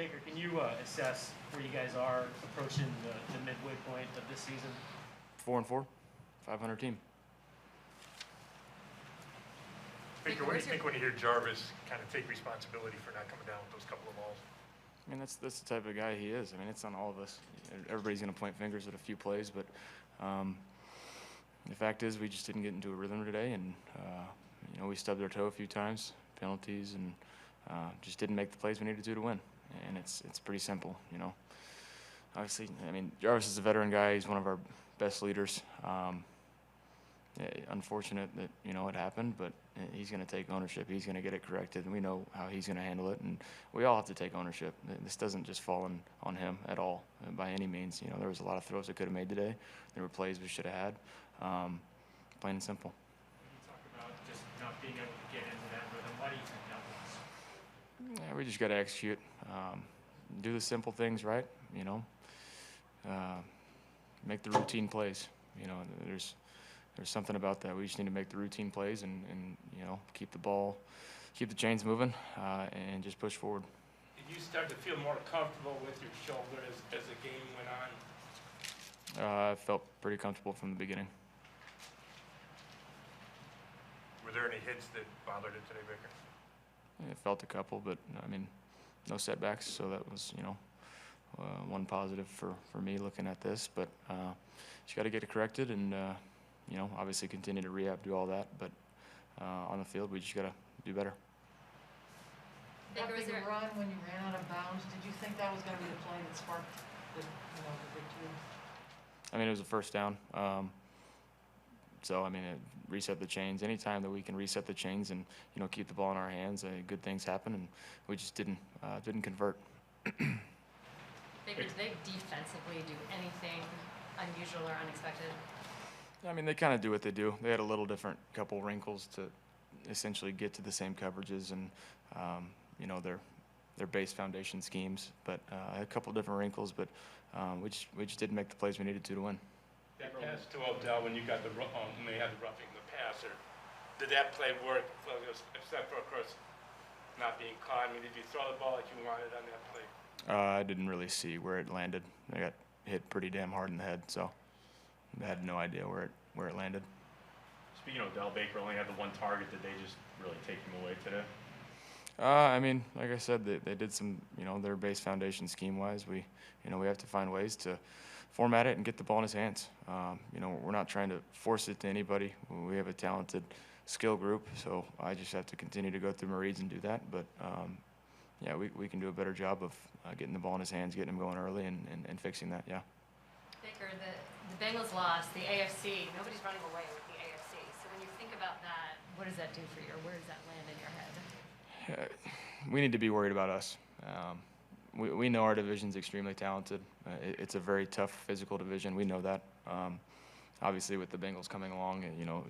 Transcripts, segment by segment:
Baker, can you assess where you guys are approaching the midway point of this season? 4-4, 500 team. Baker, what do you think when you hear Jarvis kind of take responsibility for not coming down with those couple of balls? I mean, that's the type of guy he is. I mean, it's on all of us. Everybody's going to point fingers at a few plays, but the fact is we just didn't get into a rhythm today, and we stubbed our toe a few times, penalties, and just didn't make the plays we needed to win. And it's pretty simple, Obviously, I mean, Jarvis is a veteran guy. He's one of our best leaders. Unfortunate that it happened, but he's going to take ownership. He's going to get it corrected, and we know how he's going to handle it. And we all have to take ownership. This doesn't just fall on him at all, by any means. There was a lot of throws I could have made today. There were plays we should have had. Plain and simple. You talk about just not being able to get into that rhythm. Why do you think that was? Yeah, we just got to execute. Do the simple things right. Make the routine plays. There's something about that. We just need to make the routine plays and keep the chains moving, and just push forward. Did you start to feel more comfortable with your shoulder as the game went on? I felt pretty comfortable from the beginning. Were there any hits that bothered it today, Baker? I felt a couple, but I mean, no setbacks, so that was one positive for me looking at this. But just got to get it corrected, and obviously continue to rehab, do all that. But on the field, we just got to do better. That big run when you ran out of bounds, did you think that was going to be the play that sparked the victory? I mean, it was a first down. So, I mean, it reset the chains. Anytime that we can reset the chains and, keep the ball in our hands, good things happen, and we just didn't convert. Baker, did they defensively do anything unusual or unexpected? I mean, they kind of do what they do. They had a little different couple wrinkles to essentially get to the same coverages and, their base foundation schemes. But a couple different wrinkles, but we just didn't make the plays we needed to win. That pass to Odell when you got when they had the roughing the passer, did that play work? Except for, of course, not being caught. I mean, did you throw the ball like you wanted on that play? I didn't really see where it landed. I got hit pretty damn hard in the head, so I had no idea where it landed. Speaking of Odell, Baker only had the one target. Did they just really take him away today? I mean, like I said, they did some, their base foundation scheme-wise. We have to find ways to format it and get the ball in his hands. We're not trying to force it to anybody. We have a talented skill group, so I just have to continue to go through my reads and do that. But yeah, we can do a better job of getting the ball in his hands, getting him going early, and fixing that. Yeah. Baker, the Bengals lost the AFC. Nobody's running away with the AFC. So when you think about that, what does that do for you, or where does that land in your head? We need to be worried about us. We know our division's extremely talented. It's a very tough physical division. We know that. Obviously, with the Bengals coming along,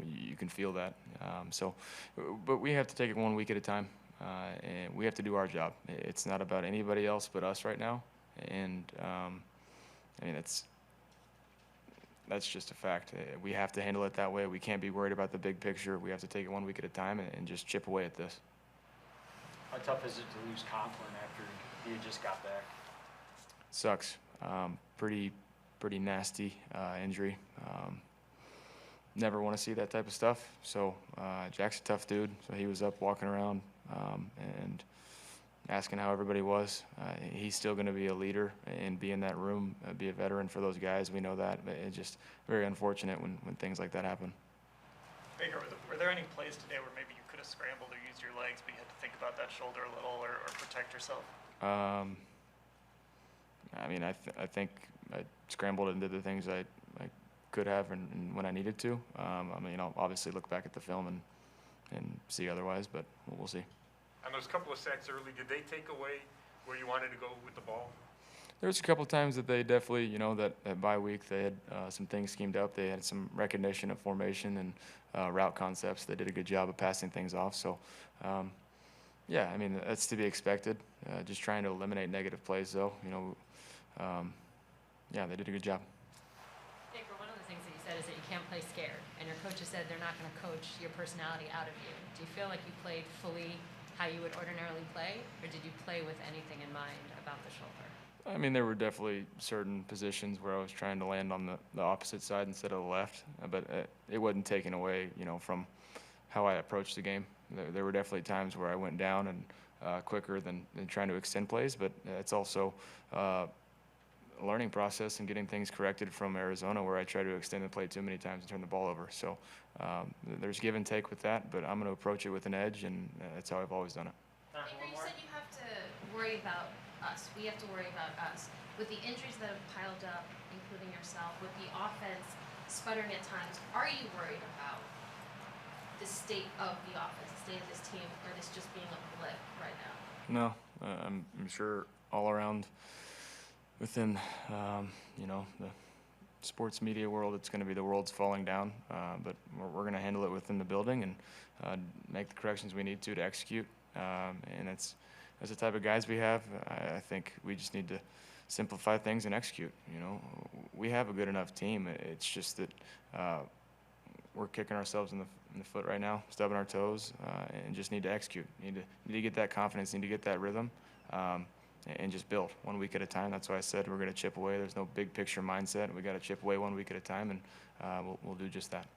you can feel that. But we have to take it 1 week at a time, and we have to do our job. It's not about anybody else but us right now, and I mean that's just a fact. We have to handle it that way. We can't be worried about the big picture. We have to take it 1 week at a time and just chip away at this. How tough is it to lose Conklin after you just got back? Sucks. Pretty nasty injury. Never want to see that type of stuff. So Jack's a tough dude. So he was up walking around and asking how everybody was. He's still going to be a leader and be in that room, be a veteran for those guys. We know that. But it's just very unfortunate when things like that happen. Baker, were there any plays today where maybe you could have scrambled or used your legs, but you had to think about that shoulder a little or protect yourself? I mean, I think I scrambled and did the things I could have and when I needed to. I mean, I'll obviously look back at the film and see otherwise, but we'll see. On those couple of sacks early, did they take away where you wanted to go with the ball? There was a couple times that they definitely, that bye week, they had some things schemed up. They had some recognition of formation and route concepts. They did a good job of passing things off. So, yeah, I mean, that's to be expected. Just trying to eliminate negative plays, though. Yeah, they did a good job. Baker, one of the things that you said is that you can't play scared, and your coaches said they're not going to coach your personality out of you. Do you feel like you played fully how you would ordinarily play, or did you play with anything in mind about the shoulder? I mean, there were definitely certain positions where I was trying to land on the opposite side instead of the left, but it wasn't taken away, from how I approached the game. There were definitely times where I went down and quicker than trying to extend plays, but it's also a learning process and getting things corrected from Arizona where I tried to extend the play too many times and turn the ball over. So there's give and take with that, but I'm going to approach it with an edge, and that's how I've always done it. Baker, you said you have to worry about us. We have to worry about us. With the injuries that have piled up, including yourself, with the offense sputtering at times, are you worried about the state of the offense, the state of this team, or this just being a blip right now? No, I'm sure all around within, the sports media world, it's going to be the world's falling down, but we're going to handle it within the building and make the corrections we need to execute. And that's the type of guys we have. I think we just need to simplify things and execute. We have a good enough team. It's just that we're kicking ourselves in the foot right now, stubbing our toes, and just need to execute. Need to get that confidence. Need to get that rhythm, and just build 1 week at a time. That's why I said we're going to chip away. There's no big picture mindset. We got to chip away 1 week at a time, and we'll do just that.